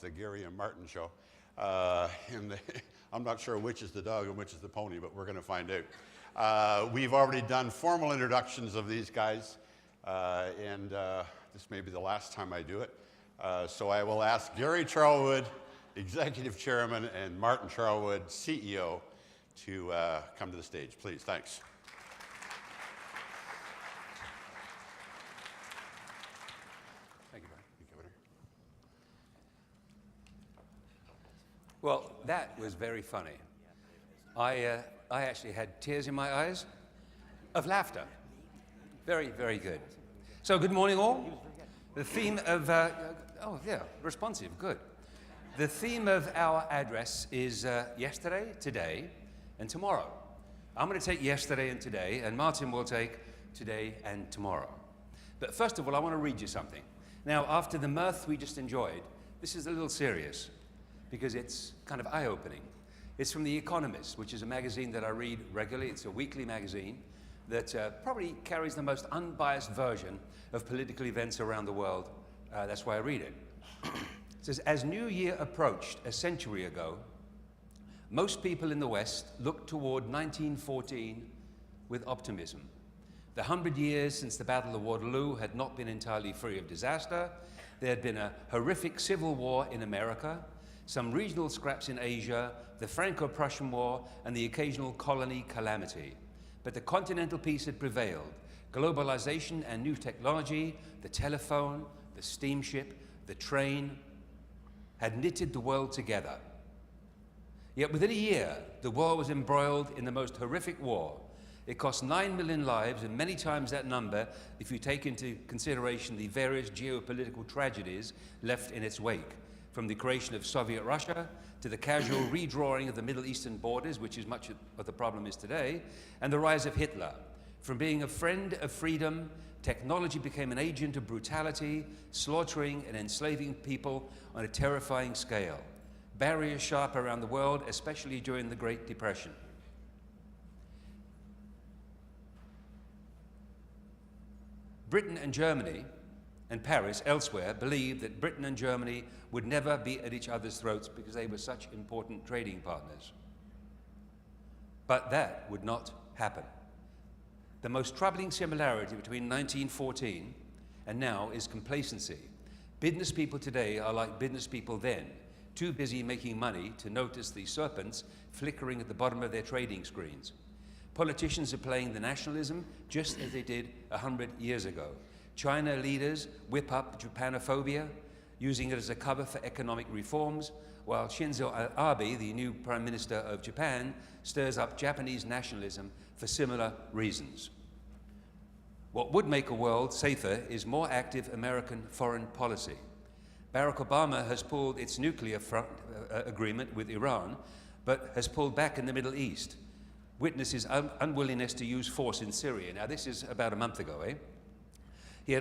the Gary and Martin show. I'm not sure which is the dog and which is the pony, but we're going to find out. We've already done formal introductions of these guys, and this may be the last time I do it. So I will ask Gary Charlwood, Executive Chairman, and Martin Charlwood, CEO, to come to the stage. Please, thanks. Thank you, Brian. Thank you, Governor. Well, that was very funny. I actually had tears in my eyes of laughter. Very, very good. So good morning, all. The theme of, oh yeah, responsive, good. The theme of our address is yesterday, today, and tomorrow. I'm going to take yesterday and today, and Martin will take today and tomorrow. But first of all, I want to read you something. Now, after the mirth we just enjoyed, this is a little serious, because it's kind of eye-opening. It's from The Economist, which is a magazine that I read regularly. It's a weekly magazine that probably carries the most unbiased version of political events around the world. That's why I read it. It says, as New Year approached a century ago, most people in the West looked toward 1914 with optimism. The 100 years since the Battle of Waterloo had not been entirely free of disaster. There had been a horrific civil war in America, some regional scraps in Asia, the Franco-Prussian War, and the occasional colony calamity. But the continental peace had prevailed. Globalization and new technology, the telephone, the steamship, the train, had knitted the world together. Yet within a year, the world was embroiled in the most horrific war. It cost 9 million lives, and many times that number, if you take into consideration the various geopolitical tragedies left in its wake, from the creation of Soviet Russia to the casual redrawing of the Middle Eastern borders, which is much of what the problem is today, and the rise of Hitler. From being a friend of freedom, technology became an agent of brutality, slaughtering and enslaving people on a terrifying scale. Barriers sharp around the world, especially during the Great Depression. Britain and Germany and Paris, elsewhere, believed that Britain and Germany would never be at each other's throats because they were such important trading partners. But that would not happen. The most troubling similarity between 1914 and now is complacency. Business people today are like business people then, too busy making money to notice the serpents flickering at the bottom of their trading screens. Politicians are playing the nationalism just as they did 100 years ago. China leaders whip up Japanophobia, using it as a cover for economic reforms, while Shinzo Abe, the new Prime Minister of Japan, stirs up Japanese nationalism for similar reasons. What would make a world safer is more active American foreign policy. Barack Obama has pulled its nuclear agreement with Iran, but has pulled back in the Middle East. Witness his unwillingness to use force in Syria. Now, this is about a month ago, eh? He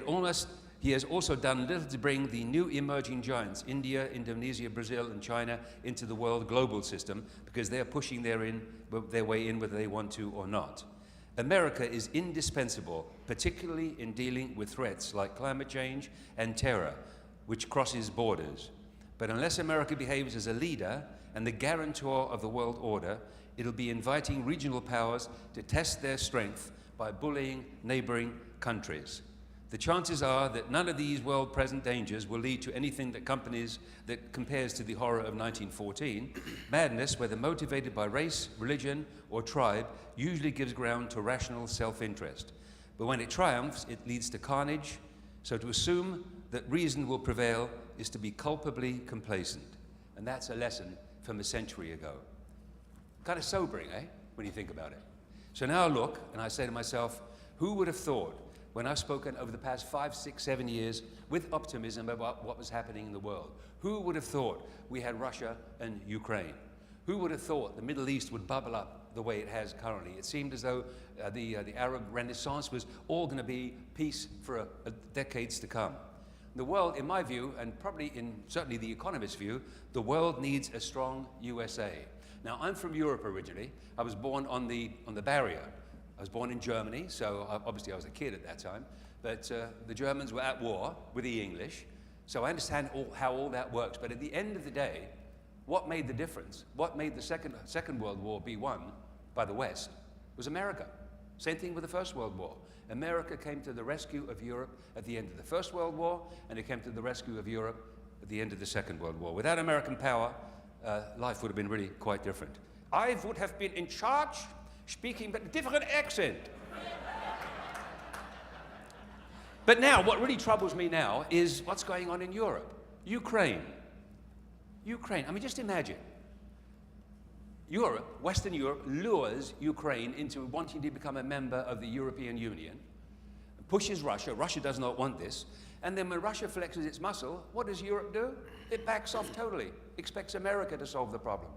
has also done little to bring the new emerging giants, India, Indonesia, Brazil, and China, into the world global system because they're pushing their way in whether they want to or not. America is indispensable, particularly in dealing with threats like climate change and terror, which crosses borders. But unless America behaves as a leader and the guarantor of the world order, it'll be inviting regional powers to test their strength by bullying neighboring countries. The chances are that none of these world-present dangers will lead to anything that compares to the horror of 1914. Madness, whether motivated by race, religion, or tribe, usually gives ground to rational self-interest. But when it triumphs, it leads to carnage. So to assume that reason will prevail is to be culpably complacent. And that's a lesson from a century ago. Kind of sobering, eh, when you think about it. So now I look, and I say to myself, who would have thought, when I've spoken over the past 5, 6, 7 years with optimism about what was happening in the world, who would have thought we had Russia and Ukraine? Who would have thought the Middle East would bubble up the way it has currently? It seemed as though the Arab Renaissance was all going to be peace for decades to come. The world, in my view, and probably in certainly the Economist's view, the world needs a strong USA. Now, I'm from Europe originally. I was born on the barrier. I was born in Germany, so obviously I was a kid at that time, but the Germans were at war with the English. So I understand how all that works, but at the end of the day, what made the difference, what made the Second World War be won by the West was America. Same thing with the First World War. America came to the rescue of Europe at the end of the First World War, and it came to the rescue of Europe at the end of the Second World War. Without American power, life would have been really quite different. I would have been in charge, speaking with a different accent. But now, what really troubles me now is what's going on in Europe. Ukraine. I mean, just imagine. Europe, Western Europe, lures Ukraine into wanting to become a member of the European Union, pushes Russia. Russia does not want this. And then when Russia flexes its muscle, what does Europe do? It backs off totally, expects America to solve the problem.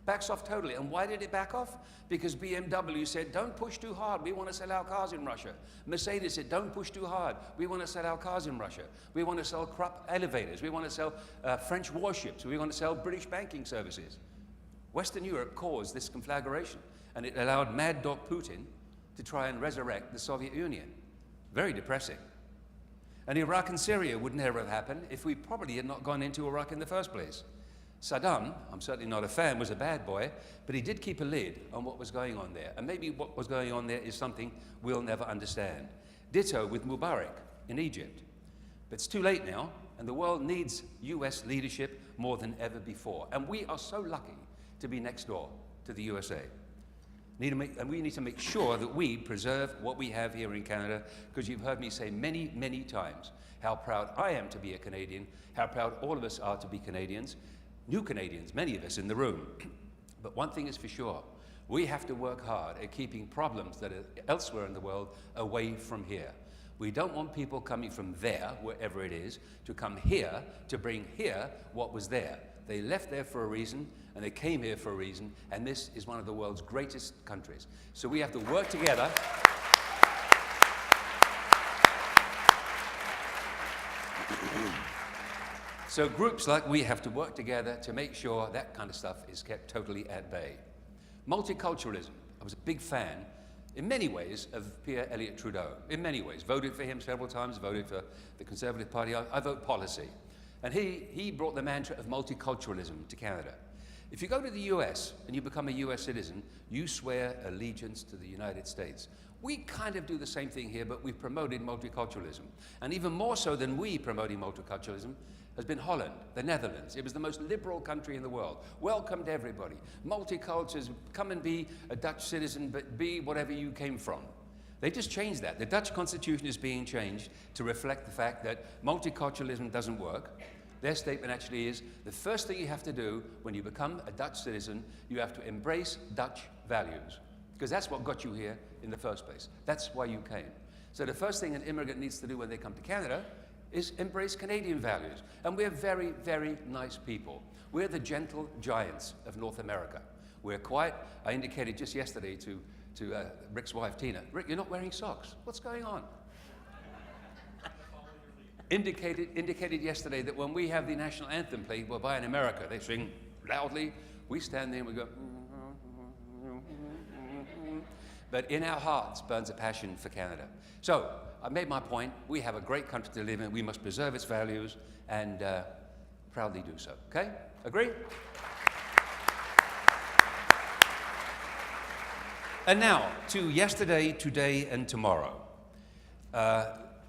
Backs off totally. And why did it back off? Because BMW said, don't push too hard. We want to sell our cars in Russia. Mercedes said, don't push too hard. We want to sell our cars in Russia. We want to sell Krupp elevators. We want to sell French warships. We want to sell British banking services. Western Europe caused this conflagration, and it allowed Mad Dog Putin to try and resurrect the Soviet Union. Very depressing. And Iraq and Syria would never have happened if we probably had not gone into Iraq in the first place. Saddam, I'm certainly not a fan, was a bad boy, but he did keep a lid on what was going on there. And maybe what was going on there is something we'll never understand. Ditto with Mubarak in Egypt. But it's too late now, and the world needs US leadership more than ever before. And we are so lucky to be next door to the USA. And we need to make sure that we preserve what we have here in Canada, because you've heard me say many, many times how proud I am to be a Canadian, how proud all of us are to be Canadians, new Canadians, many of us in the room. But one thing is for sure, we have to work hard at keeping problems that are elsewhere in the world away from here. We don't want people coming from there, wherever it is, to come here to bring here what was there. They left there for a reason, and they came here for a reason, and this is one of the world's greatest countries. So we have to work together. So groups like we have to work together to make sure that kind of stuff is kept totally at bay. Multiculturalism. I was a big fan, in many ways, of Pierre Elliott Trudeau. In many ways. Voted for him several times, voted for the Conservative Party. I vote policy. And he brought the mantra of multiculturalism to Canada. If you go to the US and you become a US citizen, you swear allegiance to the United States. We kind of do the same thing here, but we've promoted multiculturalism. And even more so than we promoting multiculturalism has been Holland, the Netherlands. It was the most liberal country in the world. Welcomed everybody. Multicultures, come and be a Dutch citizen, but be whatever you came from. They just changed that. The Dutch constitution is being changed to reflect the fact that multiculturalism doesn't work. Their statement actually is, the first thing you have to do when you become a Dutch citizen, you have to embrace Dutch values. Because that's what got you here in the first place. That's why you came. So the first thing an immigrant needs to do when they come to Canada is embrace Canadian values. And we're very, very nice people. We're the gentle giants of North America. We're quiet. I indicated just yesterday to Rick's wife, Tina, Rick, you're not wearing socks. What's going on? Indicated yesterday that when we have the national anthem played by in America, they sing loudly. We stand there and we go, but in our hearts burns a passion for Canada. So I made my point. We have a great country to live in. We must preserve its values and proudly do so. Okay? Agree? And now to yesterday, today, and tomorrow.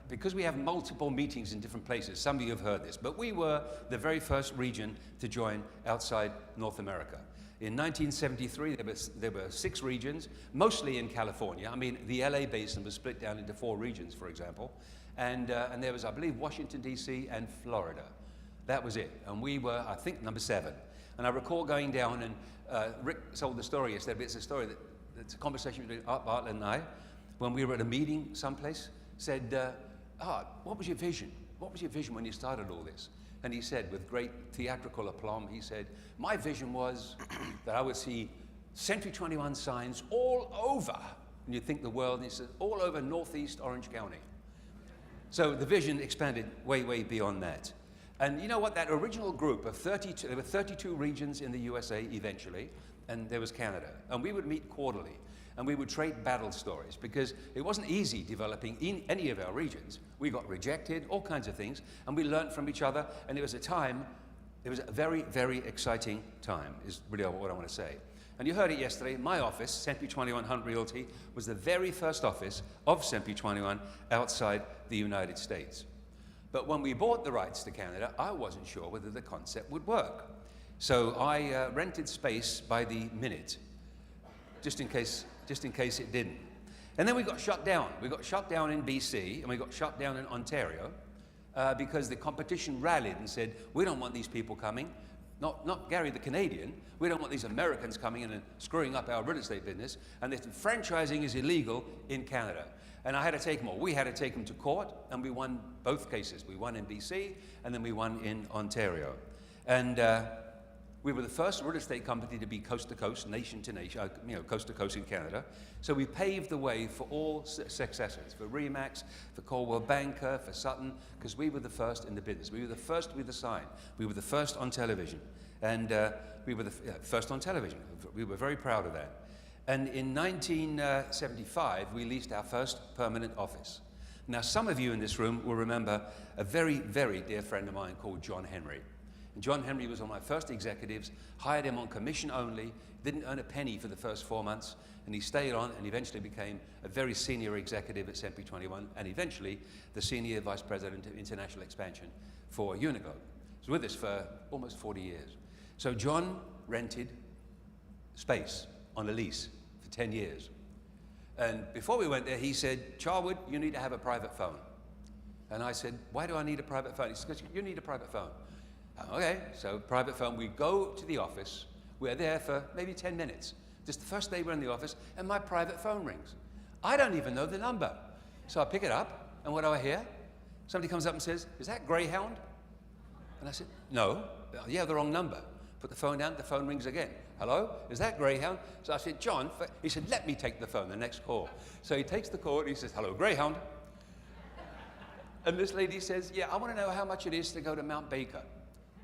Because we have multiple meetings in different places, some of you have heard this, but we were the very first region to join outside North America. In 1973, there were 6 regions, mostly in California. I mean, the LA basin was split down into 4 regions, for example. And there was, I believe, Washington, D.C. and Florida. That was it. And we were, I think, number 7. And I recall going down, and Rick told the story yesterday, but it's a story it's a conversation between Art Bartlett and I, when we were at a meeting someplace, said, Art, what was your vision? What was your vision when you started all this? And he said, with great theatrical aplomb, he said, my vision was that I would see Century 21 signs all over, and you'd think the world, and he said, all over Northeast Orange County. So the vision expanded way, way beyond that. And you know what, that original group of 32, there were 32 regions in the USA eventually, and there was Canada. And we would meet quarterly. And we would trade battle stories because it wasn't easy developing in any of our regions. We got rejected, all kinds of things, and we learned from each other. And it was a very, very exciting time, is really what I want to say. And you heard it yesterday, my office, Century 21 Hunt Realty, was the very first office of Century 21 outside the United States. But when we bought the rights to Canada, I wasn't sure whether the concept would work. So I rented space by the minute, just in case it didn't. And then we got shut down. We got shut down in BC, and we got shut down in Ontario, because the competition rallied and said, we don't want these people coming. Not Gary the Canadian. We don't want these Americans coming in and screwing up our real estate business. And that franchising is illegal in Canada. And I had to take them all. We had to take them to court, and we won both cases. We won in BC, and then we won in Ontario. And we were the first real estate company to be coast to coast, nation to nation, coast to coast in Canada. So we paved the way for all successors, for Remax, for Coldwell Banker, for Sutton, because we were the first in the business. We were the first with the sign. We were the first on television. And we were the first on television. We were very proud of that. And in 1975, we leased our first permanent office. Now, some of you in this room will remember a very, very dear friend of mine called John Henry. And John Henry was one of my first executives, hired him on commission only, didn't earn a penny for the first 4 months, and he stayed on and eventually became a very senior executive at Century 21, and eventually the senior vice president of international expansion for Uniqlo. He was with us for almost 40 years. So John rented space on a lease for 10 years. And before we went there, he said, Charwood, you need to have a private phone. And I said, why do I need a private phone? He said, because you need a private phone. Okay, so private phone, we go to the office, we're there for maybe 10 minutes. Just the first day we're in the office, and my private phone rings. I don't even know the number. So I pick it up, and what do I hear? Somebody comes up and says, is that Greyhound? And I said, no. Yeah, the wrong number. Put the phone down, the phone rings again. Hello, is that Greyhound? So I said, John, he said, let me take the phone, the next call. So he takes the call, and he says, hello, Greyhound. And this lady says, yeah, I want to know how much it is to go to Mount Baker.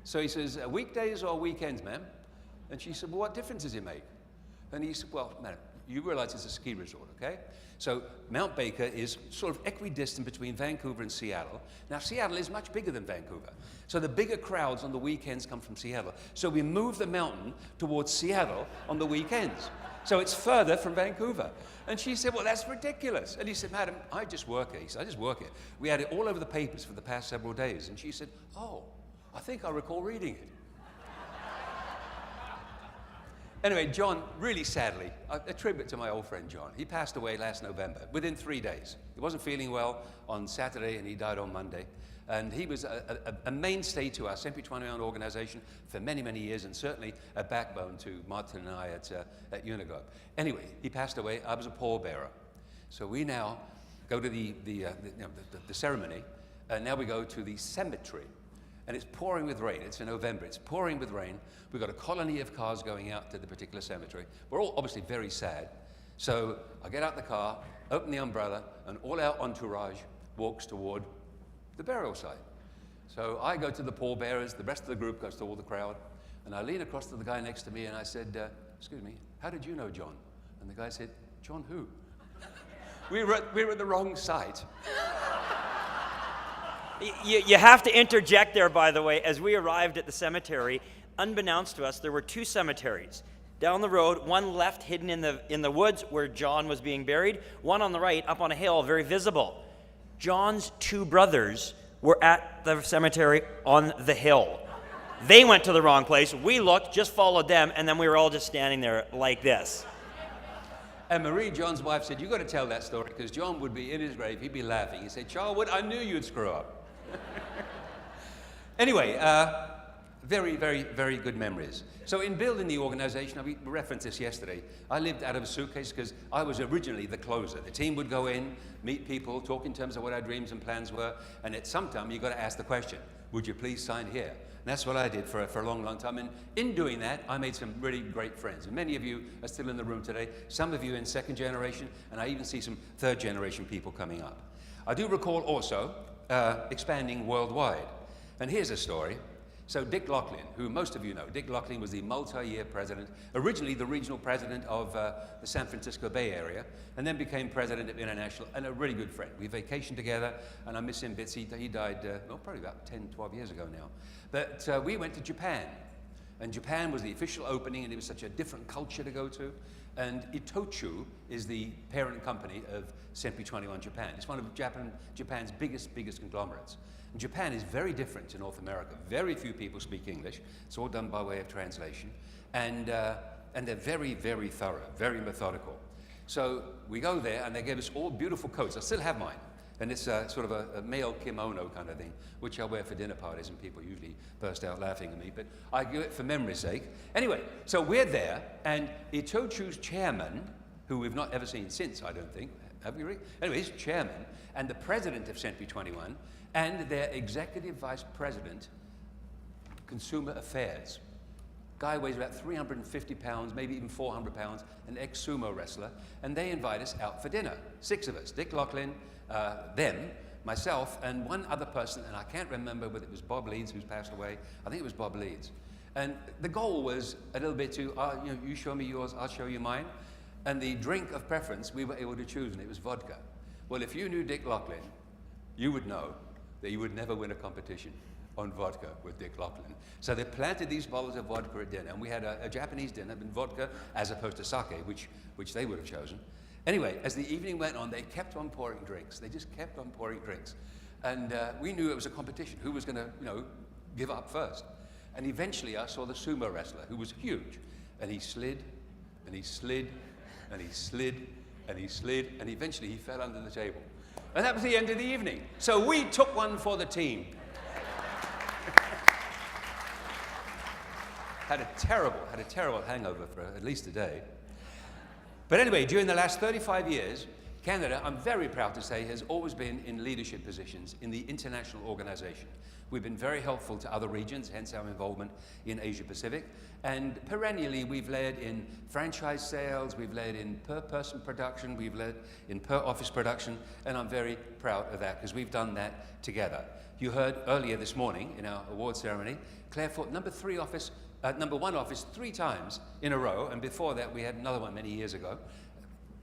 So he says, weekdays or weekends, ma'am? And she said, well, what difference does it make? And he said, well, madam, you realize it's a ski resort, okay? So Mount Baker is sort of equidistant between Vancouver and Seattle. Now, Seattle is much bigger than Vancouver. So the bigger crowds on the weekends come from Seattle. So we move the mountain towards Seattle on the weekends. So it's further from Vancouver. And she said, well, that's ridiculous. And he said, madam, I just work it. He said, I just work it. We had it all over the papers for the past several days. And she said, oh, I think I recall reading it. Anyway, John, really sadly, a tribute to my old friend John. He passed away last November, within 3 days. He wasn't feeling well on Saturday, and he died on Monday. And he was a mainstay to our Century 21 organization for many, many years, and certainly a backbone to Martin and I at Uniqlo. Anyway, he passed away. I was a pallbearer. So we now go to the ceremony, and now we go to the cemetery. And it's pouring with rain. It's in November. It's pouring with rain. We've got a colony of cars going out to the particular cemetery. We're all obviously very sad. So I get out the car, open the umbrella, and all our entourage walks toward the burial site. So I go to the pallbearers. The rest of the group goes to all the crowd. And I lean across to the guy next to me, and I said, excuse me, how did you know John? And the guy said, John who? we were at the wrong site. You have to interject there, by the way. As we arrived at the cemetery, unbeknownst to us, there were two cemeteries. Down the road, one left hidden in the woods where John was being buried, one on the right up on a hill, very visible. John's two brothers were at the cemetery on the hill. They went to the wrong place. We looked, just followed them, and then we were all just standing there like this. And Marie, John's wife, said, you've got to tell that story, because John would be in his grave, he'd be laughing. He said, Charwood, I knew you'd screw up. Anyway, very, very, very good memories. So in building the organization, we referenced this yesterday, I lived out of a suitcase because I was originally the closer. The team would go in, meet people, talk in terms of what our dreams and plans were, and at some time you've got to ask the question, would you please sign here? And that's what I did for a long, long time. And in doing that, I made some really great friends. And many of you are still in the room today, some of you in second generation, and I even see some third generation people coming up. I do recall also expanding worldwide. And here's a story. So Dick Laughlin, who most of you know, Dick Laughlin was the multi-year president, originally the regional president of the San Francisco Bay Area, and then became president of International, and a really good friend. We vacationed together, and I miss him bits. He died, probably about 10, 12 years ago now. But we went to Japan, and Japan was the official opening, and it was such a different culture to go to. And Itochu is the parent company of Century 21 Japan. It's one of Japan's biggest conglomerates. And Japan is very different to North America. Very few people speak English. It's all done by way of translation. And they're very, very thorough, very methodical. So we go there, and they gave us all beautiful coats. I still have mine. And it's sort of a male kimono kind of thing, which I wear for dinner parties, and people usually burst out laughing at me, but I do it for memory's sake. Anyway, so we're there, and Itochu's chairman, who we've not ever seen since, I don't think, have we, Rick? Anyway, he's chairman, and the president of Century 21, and their executive vice president, consumer affairs. Guy weighs about 350 pounds, maybe even 400 pounds, an ex-sumo wrestler, and they invite us out for dinner. 6 of us, Dick Laughlin, them, myself, and one other person, and I can't remember whether it was Bob Leeds, who's passed away. I think it was Bob Leeds. And the goal was a little bit to, you show me yours, I'll show you mine. And the drink of preference, we were able to choose, and it was vodka. Well, if you knew Dick Laughlin, you would know that you would never win a competition on vodka with Dick Laughlin. So they planted these bottles of vodka at dinner, and we had a Japanese dinner with vodka as opposed to sake, which they would have chosen. Anyway, as the evening went on, they kept on pouring drinks. They just kept on pouring drinks. And we knew it was a competition. Who was going to, give up first? And eventually I saw the sumo wrestler, who was huge. And he slid, and he slid, and he slid, and he slid, and eventually he fell under the table. And that was the end of the evening. So we took one for the team. Had a terrible hangover for at least a day. But anyway, during the last 35 years, Canada, I'm very proud to say, has always been in leadership positions in the international organization. We've been very helpful to other regions, hence our involvement in Asia Pacific. And perennially, we've led in franchise sales, we've led in per-person production, we've led in per-office production, and I'm very proud of that because we've done that together. You heard earlier this morning in our award ceremony, Claire fought number 1 office 3 times in a row, and before that we had another one many years ago.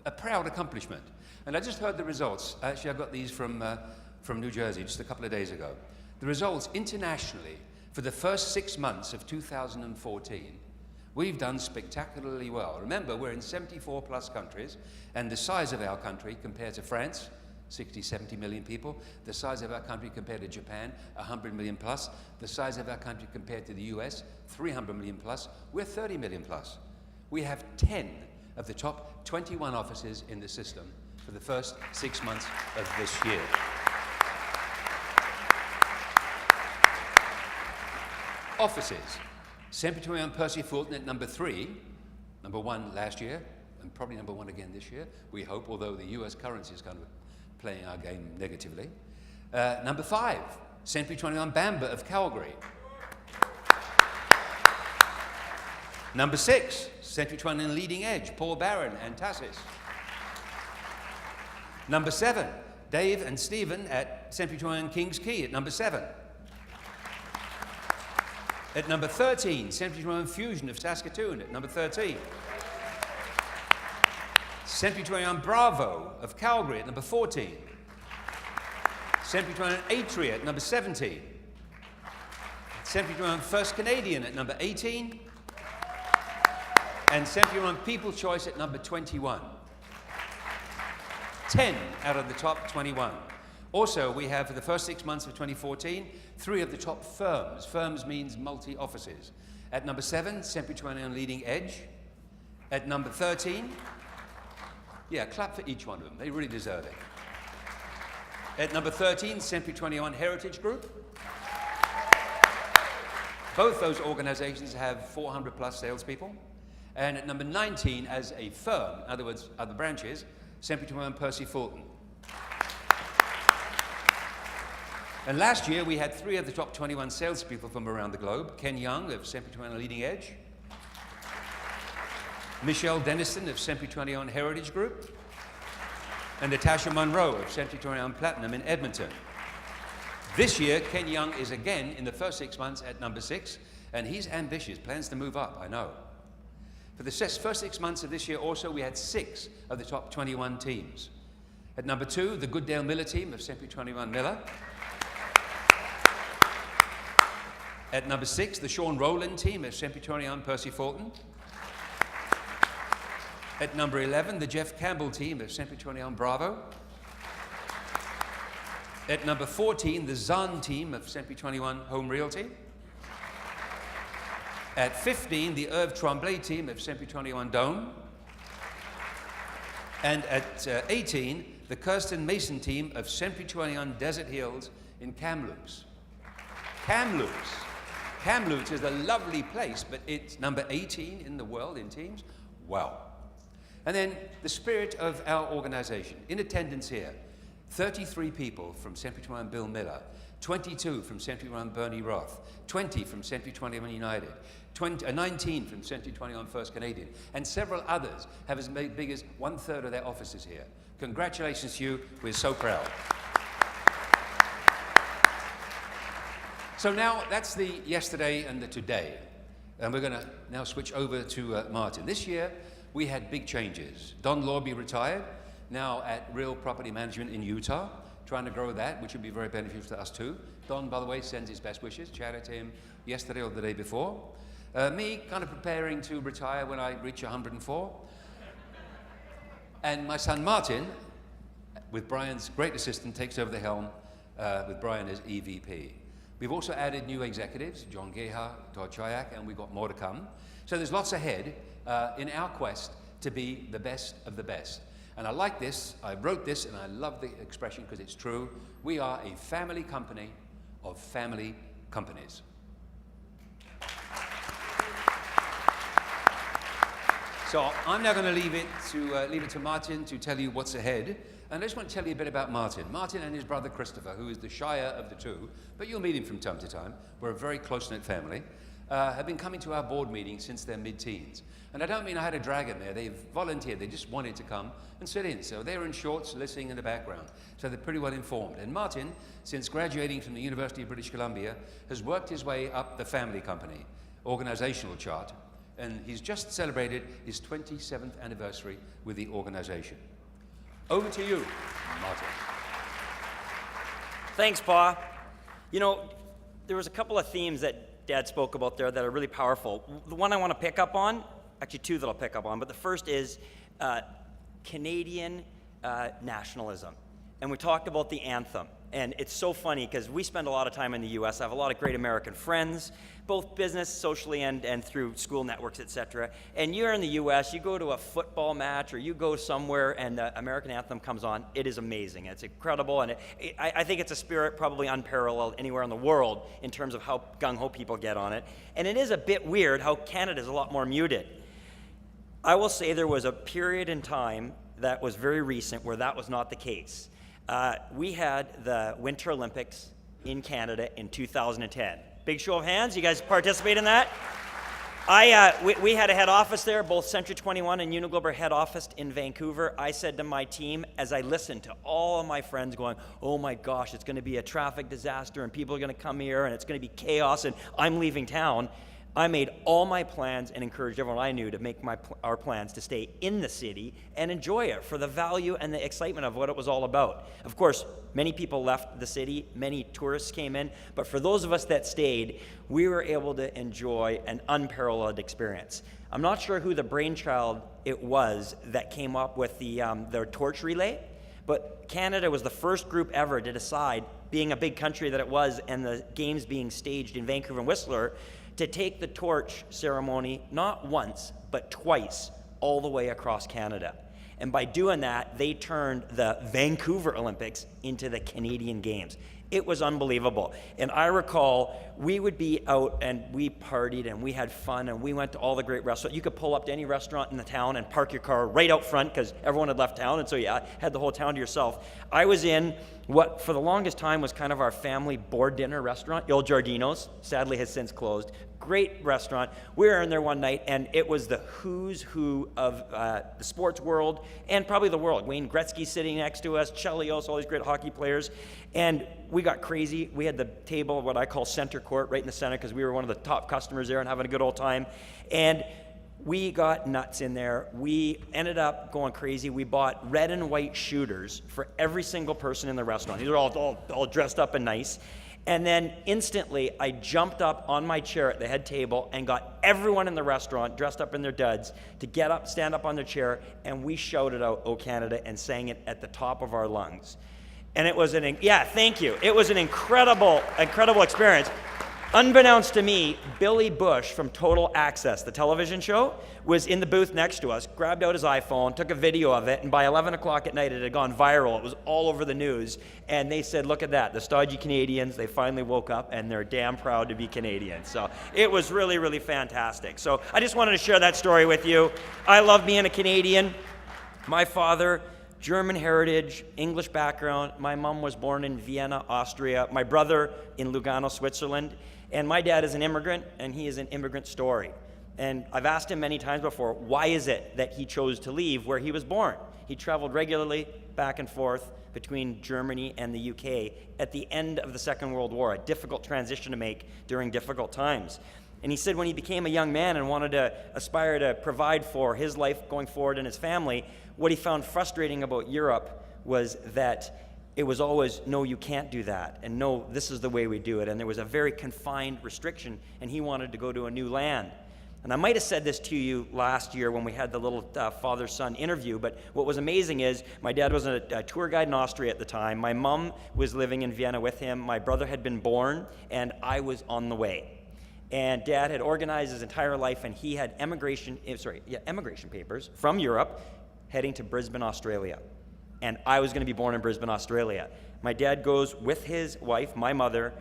A proud accomplishment. And I just heard the results. Actually, I got these from New Jersey just a couple of days ago. The results internationally for the first 6 months of 2014, we've done spectacularly well. Remember, we're in 74 plus countries, and the size of our country compared to France, 60, 70 million people, the size of our country compared to Japan, 100 million plus, the size of our country compared to the US, 300 million plus, we're 30 million plus. We have 10 of the top 21 offices in the system for the first 6 months of this year. Offices. Century 21 Percy Fulton at number 3, number 1 last year, and probably number 1 again this year, we hope, although the US currency is kind of playing our game negatively. Number 5, Century 21 Bamba of Calgary. Number 6, Century 21 Leading Edge, Paul Barron and Tassis. Number 7, Dave and Stephen at Century 21 Kings Quay at number 7. At number 13, Century 21 Fusion of Saskatoon at number 13. Century 21 Bravo of Calgary at number 14. Century 21 Atria at number 17. Century 21 First Canadian at number 18. And Century 21 People's Choice at number 21. 10 out of the top 21. Also, we have, for the first 6 months of 2014, 3 of the top firms. Firms means multi-offices. At number 7, Century 21 Leading Edge. At number 13, yeah, clap for each one of them. They really deserve it. At number 13, Century 21 Heritage Group. Both those organizations have 400 plus salespeople. And at number 19, as a firm, in other words, other branches, Century 21 Percy Fulton. And last year, we had 3 of the top 21 salespeople from around the globe. Ken Young of Century 21 Leading Edge. Michelle Denniston of Century 21 Heritage Group. And Natasha Monroe of Century 21 Platinum in Edmonton. This year, Ken Young is again in the first 6 months at number 6, and he's ambitious, plans to move up, I know. For the first 6 months of this year also, we had 6 of the top 21 teams. At number 2, the Goodale Miller team of Century 21 Miller. At number 6, the Sean Rowland team of Century 21 Percy Fulton. At number 11, the Jeff Campbell team of Century 21 Bravo. At number 14, the Zahn team of Century 21 Home Realty. At 15, the Irv Tremblay team of Century 21 Dome. And at 18, the Kirsten Mason team of Century 21 Desert Hills in Kamloops. Kamloops. Kamloops is a lovely place, but it's number 18 in the world in teams. Wow. And then the spirit of our organization. In attendance here, 33 people from Century 21 Bill Miller, 22 from Century 21 Bernie Roth, 20 from Century 21 United, 19 from Century 21 First Canadian, and several others have as big as 1/3 of their offices here. Congratulations to you. We're so proud. So now that's the yesterday and the today. And we're going to now switch over to Martin. This year, we had big changes. Don Lorby retired, now at Real Property Management in Utah, trying to grow that, which would be very beneficial to us too. Don, by the way, sends his best wishes. Chatted to him yesterday or the day before. Me, kind of preparing to retire when I reach 104. And my son Martin, with Brian's great assistant, takes over the helm with Brian as EVP. We've also added new executives, John Geha, Todd Chayak, and we've got more to come. So there's lots ahead in our quest to be the best of the best. And I like this, I wrote this, and I love the expression because it's true. We are a family company of family companies. So I'm now going to leave it to Martin to tell you what's ahead. And I just want to tell you a bit about Martin. Martin and his brother Christopher, who is the shyer of the two, but you'll meet him from time to time. We're a very close-knit family. Have been coming to our board meetings since their mid-teens. And I don't mean I had to drag them there. They've volunteered. They just wanted to come and sit in. So they were in shorts, listening in the background. So they're pretty well informed. And Martin, since graduating from the University of British Columbia, has worked his way up the family company organizational chart. And he's just celebrated his 27th anniversary with the organization. Over to you, Martin. Thanks, Pa. You know, there was a couple of themes that Dad spoke about there that are really powerful. The one I want to pick up on, actually two that I'll pick up on, but the first is Canadian nationalism. And we talked about the anthem. And it's so funny because we spend a lot of time in the U.S. I have a lot of great American friends, both business, socially, and through school networks, etc. And you're in the U.S., you go to a football match or you go somewhere and the American anthem comes on. It is amazing. It's incredible. And I think it's a spirit probably unparalleled anywhere in the world in terms of how gung-ho people get on it. And it is a bit weird how Canada's a lot more muted. I will say there was a period in time that was very recent where that was not the case. We had the Winter Olympics in Canada in 2010. Big show of hands, you guys participate in that? We had a head office there, both Century 21 and Uniglobe head office in Vancouver. I said to my team, as I listened to all of my friends going, oh my gosh, it's going to be a traffic disaster and people are going to come here and it's going to be chaos and I'm leaving town. I made all my plans and encouraged everyone I knew to make our plans to stay in the city and enjoy it for the value and the excitement of what it was all about. Of course, many people left the city, many tourists came in, but for those of us that stayed, we were able to enjoy an unparalleled experience. I'm not sure who the brainchild it was that came up with their torch relay, but Canada was the first group ever to decide, being a big country that it was, and the games being staged in Vancouver and Whistler, to take the torch ceremony not once, but twice, all the way across Canada. And by doing that, they turned the Vancouver Olympics into the Canadian Games. It was unbelievable. And I recall we would be out and we partied and we had fun and we went to all the great restaurants. You could pull up to any restaurant in the town and park your car right out front because everyone had left town, and so you had the whole town to yourself. I was in what for the longest time was kind of our family board dinner restaurant, Il Giardino's, sadly has since closed. Great restaurant. We were in there one night and it was the who's who of the sports world and probably the world. Wayne Gretzky sitting next to us, Chelios, all these great hockey players. And we got crazy. We had the table, what I call center court, right in the center, because we were one of the top customers there and having a good old time. And we got nuts in there. We ended up going crazy. We bought red and white shooters for every single person in the restaurant. These are all dressed up and nice. And then instantly, I jumped up on my chair at the head table and got everyone in the restaurant dressed up in their duds to get up, stand up on their chair, and we shouted out, "O Canada," and sang it at the top of our lungs. And it was thank you. It was an incredible experience. Unbeknownst to me, Billy Bush from Total Access, the television show, was in the booth next to us, grabbed out his iPhone, took a video of it, and by 11 o'clock at night, it had gone viral. It was all over the news. And they said, "Look at that, the stodgy Canadians, they finally woke up, and they're damn proud to be Canadian." So it was really, really fantastic. So I just wanted to share that story with you. I love being a Canadian. My father, German heritage, English background. My mom was born in Vienna, Austria. My brother in Lugano, Switzerland. And my dad is an immigrant, and he is an immigrant story. And I've asked him many times before, why is it that he chose to leave where he was born? He traveled regularly back and forth between Germany and the UK at the end of the Second World War, a difficult transition to make during difficult times. And he said when he became a young man and wanted to aspire to provide for his life going forward and his family, what he found frustrating about Europe was that it was always, no, you can't do that, and no, this is the way we do it. And there was a very confined restriction, and he wanted to go to a new land. And I might have said this to you last year when we had the little father-son interview, but what was amazing is my dad was a tour guide in Austria at the time. My mom was living in Vienna with him. My brother had been born, and I was on the way. And Dad had organized his entire life, and he had emigration papers from Europe heading to Brisbane, Australia. And I was going to be born in Brisbane, Australia. My dad goes with his wife, my mother,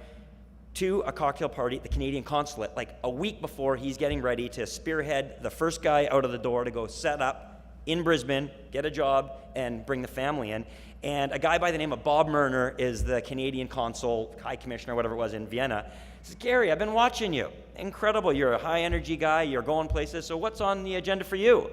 to a cocktail party at the Canadian consulate, like a week before he's getting ready to spearhead the first guy out of the door to go set up in Brisbane, get a job, and bring the family in. And a guy by the name of Bob Murner is the Canadian consul, high commissioner, whatever it was, in Vienna. He says, "Gary, I've been watching you. Incredible. You're a high-energy guy. You're going places. So what's on the agenda for you?"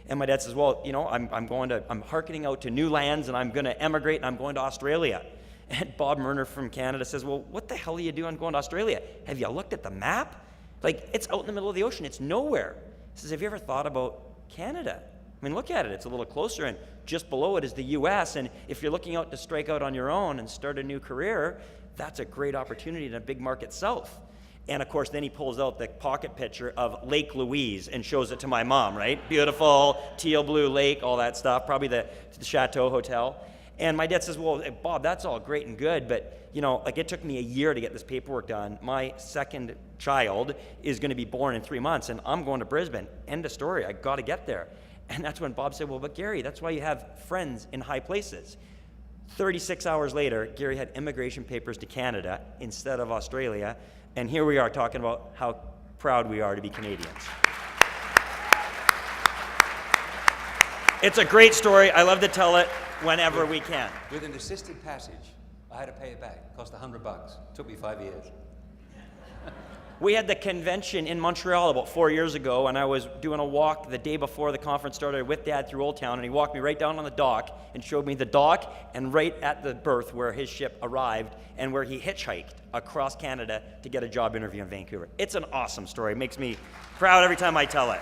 And my dad says, "Well, you know, I'm hearkening out to new lands, and I'm going to emigrate, and I'm going to Australia." And Bob Murner from Canada says, "Well, what the hell are you doing going to Australia? Have you looked at the map? Like, it's out in the middle of the ocean. It's nowhere." He says, "Have you ever thought about Canada? I mean, look at it. It's a little closer, and just below it is the U.S., and if you're looking out to strike out on your own and start a new career, that's a great opportunity in a big market south." And of course, then he pulls out the pocket picture of Lake Louise and shows it to my mom, right? Beautiful, teal blue lake, all that stuff, probably the Chateau Hotel. And my dad says, "Well, Bob, that's all great and good, but you know, like it took me a year to get this paperwork done. My second child is going to be born in 3 months, and I'm going to Brisbane. End of story. I got to get there." And that's when Bob said, "Well, but Gary, that's why you have friends in high places." 36 hours later, Gary had immigration papers to Canada instead of Australia, and here we are talking about how proud we are to be Canadians. It's a great story. I love to tell it whenever we can. With an assisted passage, I had to pay it back. It cost $100. Took me 5 years. We had the convention in Montreal about 4 years ago, and I was doing a walk the day before the conference started with Dad through Old Town, and he walked me right down on the dock and showed me the dock and right at the berth where his ship arrived and where he hitchhiked across Canada to get a job interview in Vancouver. It's an awesome story. It makes me proud every time I tell it.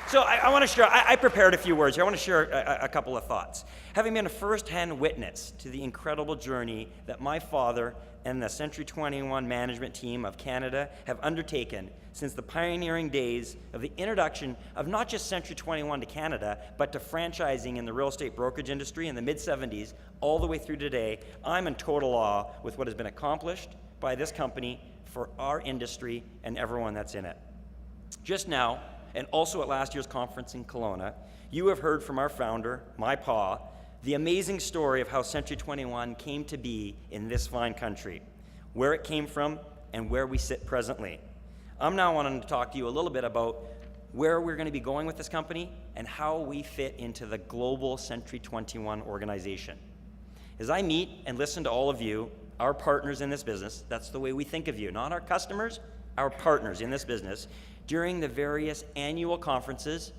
So I want to share, I prepared a few words here. I want to share a couple of thoughts. Having been a first-hand witness to the incredible journey that my father and the Century 21 management team of Canada have undertaken since the pioneering days of the introduction of not just Century 21 to Canada, but to franchising in the real estate brokerage industry in the mid-70s all the way through today, I'm in total awe with what has been accomplished by this company for our industry and everyone that's in it. Just now, and also at last year's conference in Kelowna, you have heard from our founder, my pa, the amazing story of how Century 21 came to be in this fine country, where it came from, and where we sit presently. I'm now wanting to talk to you a little bit about where we're going to be going with this company and how we fit into the global Century 21 organization. As I meet and listen to all of you, our partners in this business, that's the way we think of you, not our customers, our partners in this business, during the various annual conferences,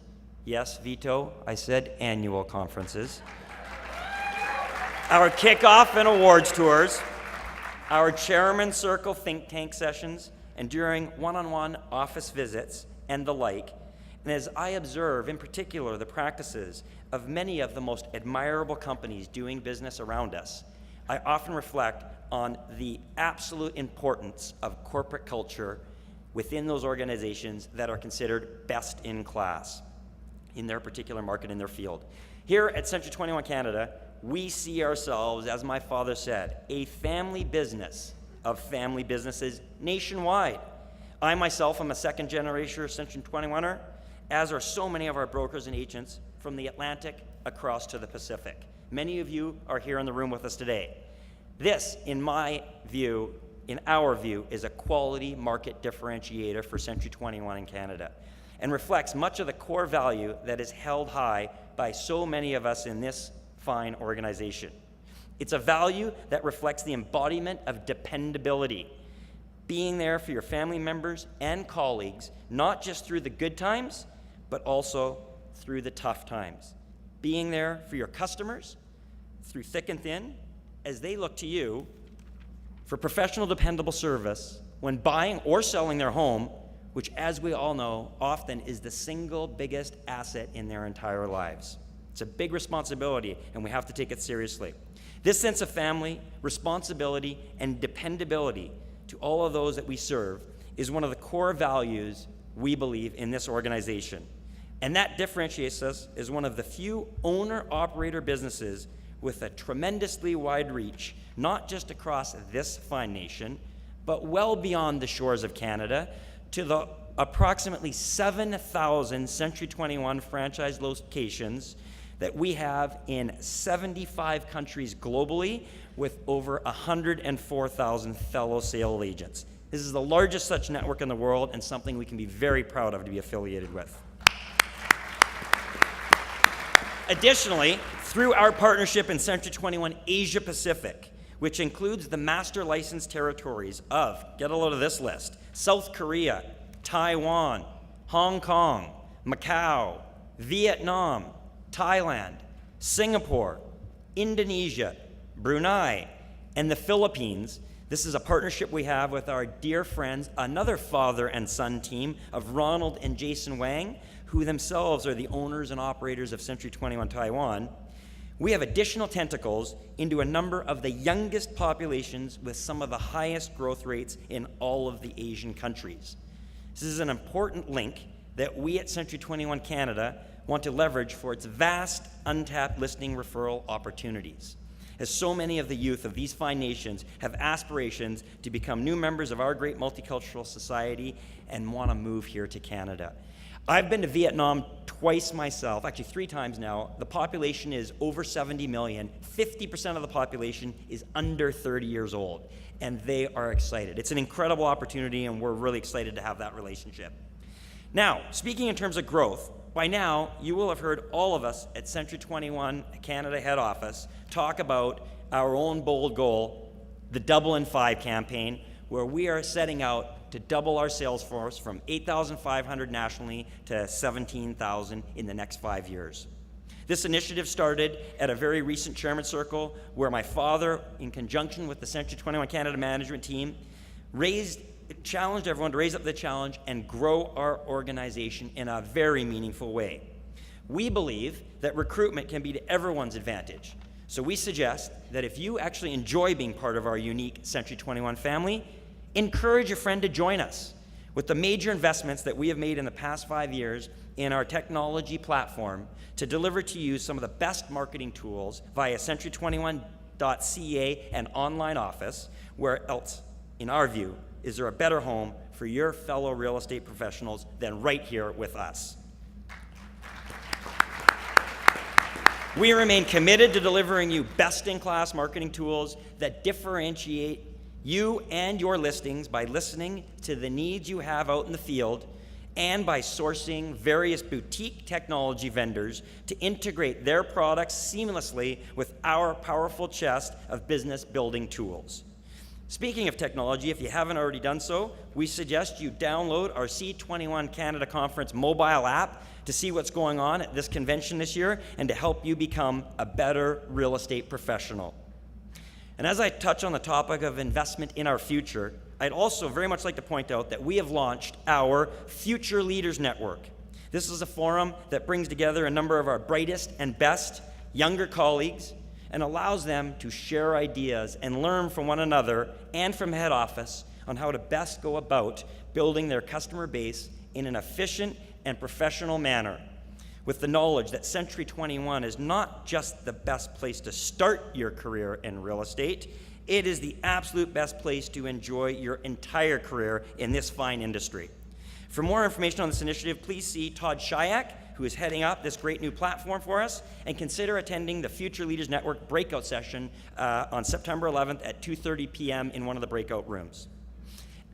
yes, Vito, I said annual conferences, our kickoff and awards tours, our chairman circle think tank sessions, and during one-on-one office visits and the like, and as I observe in particular the practices of many of the most admirable companies doing business around us, I often reflect on the absolute importance of corporate culture within those organizations that are considered best in class in their particular market, in their field. Here at Century 21 Canada, we see ourselves, as my father said, a family business of family businesses nationwide. I myself am a second generation Century 21er, as are so many of our brokers and agents from the Atlantic across to the Pacific. Many of you are here in the room with us today. This, in my view, in our view, is a quality market differentiator for Century 21 in Canada, and reflects much of the core value that is held high by so many of us in this fine organization. It's a value that reflects the embodiment of dependability, being there for your family members and colleagues, not just through the good times, but also through the tough times. Being there for your customers through thick and thin, as they look to you for professional, dependable service when buying or selling their home, which, as we all know, often is the single biggest asset in their entire lives. It's a big responsibility, and we have to take it seriously. This sense of family, responsibility, and dependability to all of those that we serve is one of the core values we believe in this organization. And that differentiates us as one of the few owner-operator businesses with a tremendously wide reach, not just across this fine nation, but well beyond the shores of Canada, to the approximately 7,000 Century 21 franchise locations that we have in 75 countries globally, with over 104,000 fellow sales agents. This is the largest such network in the world, and something we can be very proud of to be affiliated with. Additionally, through our partnership in Century 21 Asia Pacific, which includes the master license territories of, get a load of this list, South Korea, Taiwan, Hong Kong, Macau, Vietnam, Thailand, Singapore, Indonesia, Brunei, and the Philippines. This is a partnership we have with our dear friends, another father and son team of Ronald and Jason Wang, who themselves are the owners and operators of Century 21 Taiwan. We have additional tentacles into a number of the youngest populations with some of the highest growth rates in all of the Asian countries. This is an important link that we at Century 21 Canada want to leverage for its vast untapped listing referral opportunities, as so many of the youth of these fine nations have aspirations to become new members of our great multicultural society and want to move here to Canada. I've been to Vietnam twice myself, actually 3 times now. The population is over 70 million. 50% of the population is under 30 years old, and they are excited. It's an incredible opportunity, and we're really excited to have that relationship. Now, speaking in terms of growth, by now, you will have heard all of us at Century 21 Canada head office talk about our own bold goal, the Double in 5 campaign, where we are setting out to double our sales force from 8,500 nationally to 17,000 in the next 5 years. This initiative started at a very recent chairman circle where my father, in conjunction with the Century 21 Canada management team, challenged everyone to raise up the challenge and grow our organization in a very meaningful way. We believe that recruitment can be to everyone's advantage. So we suggest that if you actually enjoy being part of our unique Century 21 family, encourage a friend to join us. With the major investments that we have made in the past 5 years in our technology platform to deliver to you some of the best marketing tools via century21.ca and online office, where else, in our view, is there a better home for your fellow real estate professionals than right here with us? We remain committed to delivering you best-in-class marketing tools that differentiate you and your listings by listening to the needs you have out in the field and by sourcing various boutique technology vendors to integrate their products seamlessly with our powerful chest of business building tools. Speaking of technology, if you haven't already done so, we suggest you download our C21 Canada Conference mobile app to see what's going on at this convention this year and to help you become a better real estate professional. And as I touch on the topic of investment in our future, I'd also very much like to point out that we have launched our Future Leaders Network. This is a forum that brings together a number of our brightest and best younger colleagues and allows them to share ideas and learn from one another and from head office on how to best go about building their customer base in an efficient and professional manner, with the knowledge that Century 21 is not just the best place to start your career in real estate, it is the absolute best place to enjoy your entire career in this fine industry. For more information on this initiative, please see Todd Shayak, who is heading up this great new platform for us, and consider attending the Future Leaders Network breakout session on September 11th at 2:30 p.m. in one of the breakout rooms.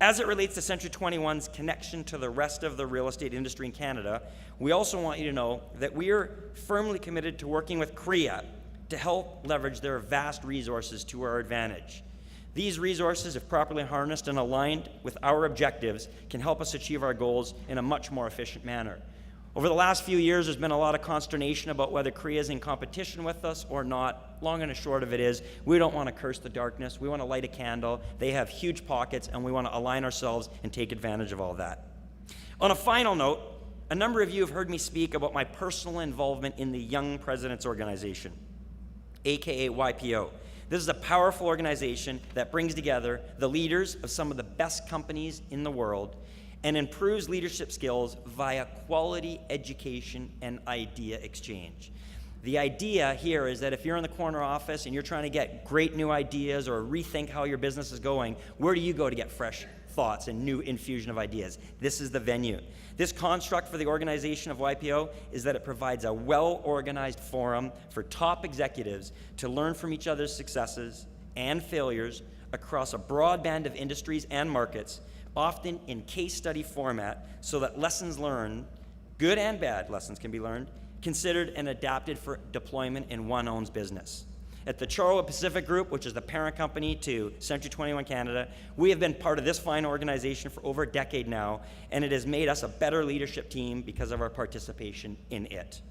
As it relates to Century 21's connection to the rest of the real estate industry in Canada, we also want you to know that we are firmly committed to working with CREA to help leverage their vast resources to our advantage. These resources, if properly harnessed and aligned with our objectives, can help us achieve our goals in a much more efficient manner. Over the last few years, there's been a lot of consternation about whether CREA is in competition with us or not. Long and short of it is, we don't want to curse the darkness. We want to light a candle. They have huge pockets, and we want to align ourselves and take advantage of all that. On a final note, a number of you have heard me speak about my personal involvement in the Young Presidents Organization, aka YPO. This is a powerful organization that brings together the leaders of some of the best companies in the world and improves leadership skills via quality education and idea exchange. The idea here is that if you're in the corner office and you're trying to get great new ideas or rethink how your business is going, where do you go to get fresh thoughts and new infusion of ideas? This is the venue. This construct for the organization of YPO is that it provides a well-organized forum for top executives to learn from each other's successes and failures across a broad band of industries and markets, often in case study format, so that lessons learned, good and bad lessons can be learned, considered and adapted for deployment in one own's business. At the Chartwell Pacific Group, which is the parent company to Century 21 Canada, we have been part of this fine organization for over a decade now, and it has made us a better leadership team because of our participation in it.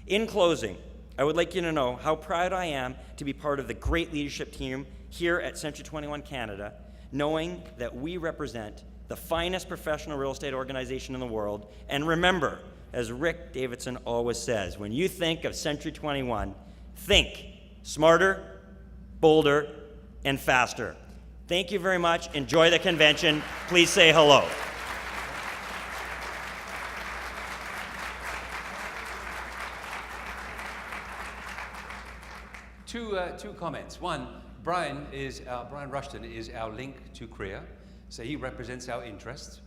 In closing, I would like you to know how proud I am to be part of the great leadership team here at Century 21 Canada, knowing that we represent the finest professional real estate organization in the world. And remember, as Rick Davidson always says, when you think of Century 21, think smarter, bolder, and faster. Thank you very much. Enjoy the convention. Please say hello. Two comments. One, Brian Rushton is our link to CREA, so he represents our interests.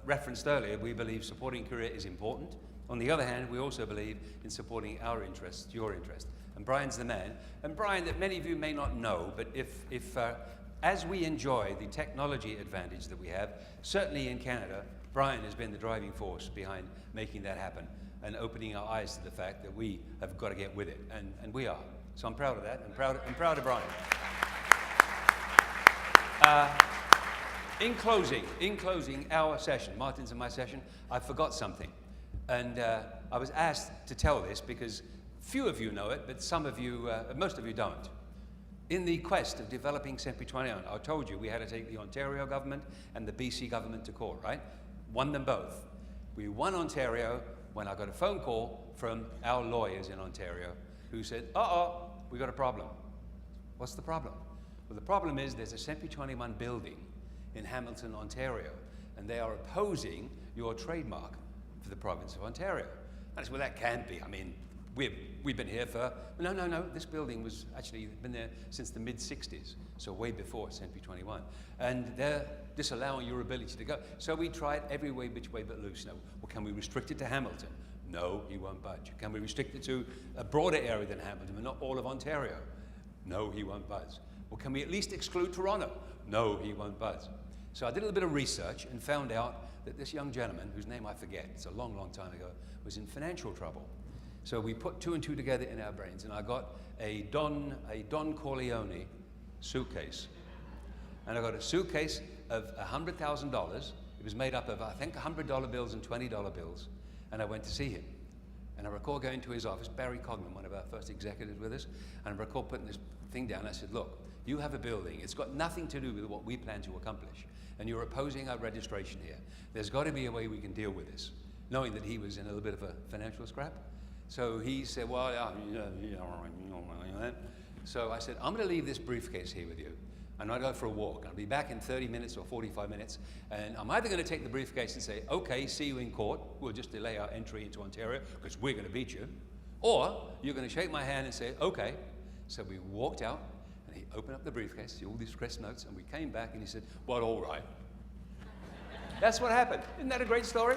Referenced earlier, we believe supporting CREA is important. On the other hand, we also believe in supporting our interests, your interest. And Brian's the man. And Brian, that many of you may not know, but as we enjoy the technology advantage that we have, certainly in Canada, Brian has been the driving force behind making that happen and opening our eyes to the fact that we have got to get with it, and we are. So I'm proud of that. I'm proud of Brian. In closing our session, Martin's and my session, I forgot something. And I was asked to tell this because few of you know it, but some of you, most of you don't. In the quest of developing Century 21, I told you we had to take the Ontario government and the BC government to court, right? Won them both. We won Ontario when I got a phone call from our lawyers in Ontario who said, we got a problem. What's the problem? Well, the problem is there's a Century 21 building in Hamilton, Ontario, and they are opposing your trademark for the province of Ontario. And I said, well, that can't be. I mean, we've been here for, no, this building was actually been there since the mid-60s, so way before Century 21. And they're disallowing your ability to go. So we tried every way, which way but loose. Now, well, can we restrict it to Hamilton? No, he won't budge. Can we restrict it to a broader area than Hamilton, but not all of Ontario? No, he won't budge. Well, can we at least exclude Toronto? No, he won't budge. So I did a little bit of research and found out that this young gentleman, whose name I forget, it's a long, long time ago, was in financial trouble. So we put two and two together in our brains, and I got a Don Corleone suitcase. And I got a suitcase of $100,000. It was made up of, I think, $100 bills and $20 bills. And I went to see him. And I recall going to his office, Barry Cogman, one of our first executives with us, and I recall putting this thing down. I said, look, You have a building. It's got nothing to do with what we plan to accomplish. And you're opposing our registration here. There's got to be a way we can deal with this, knowing that he was in a little bit of a financial scrap. So he said, well, so I said, I'm going to leave this briefcase here with you. I'm going to go for a walk. I'll be back in 30 minutes or 45 minutes. And I'm either going to take the briefcase and say, okay, see you in court. We'll just delay our entry into Ontario because we're going to beat you. Or you're going to shake my hand and say, okay. So we walked out and he opened up the briefcase, see all these crest notes, and we came back and he said, well, all right. That's what happened. Isn't that a great story?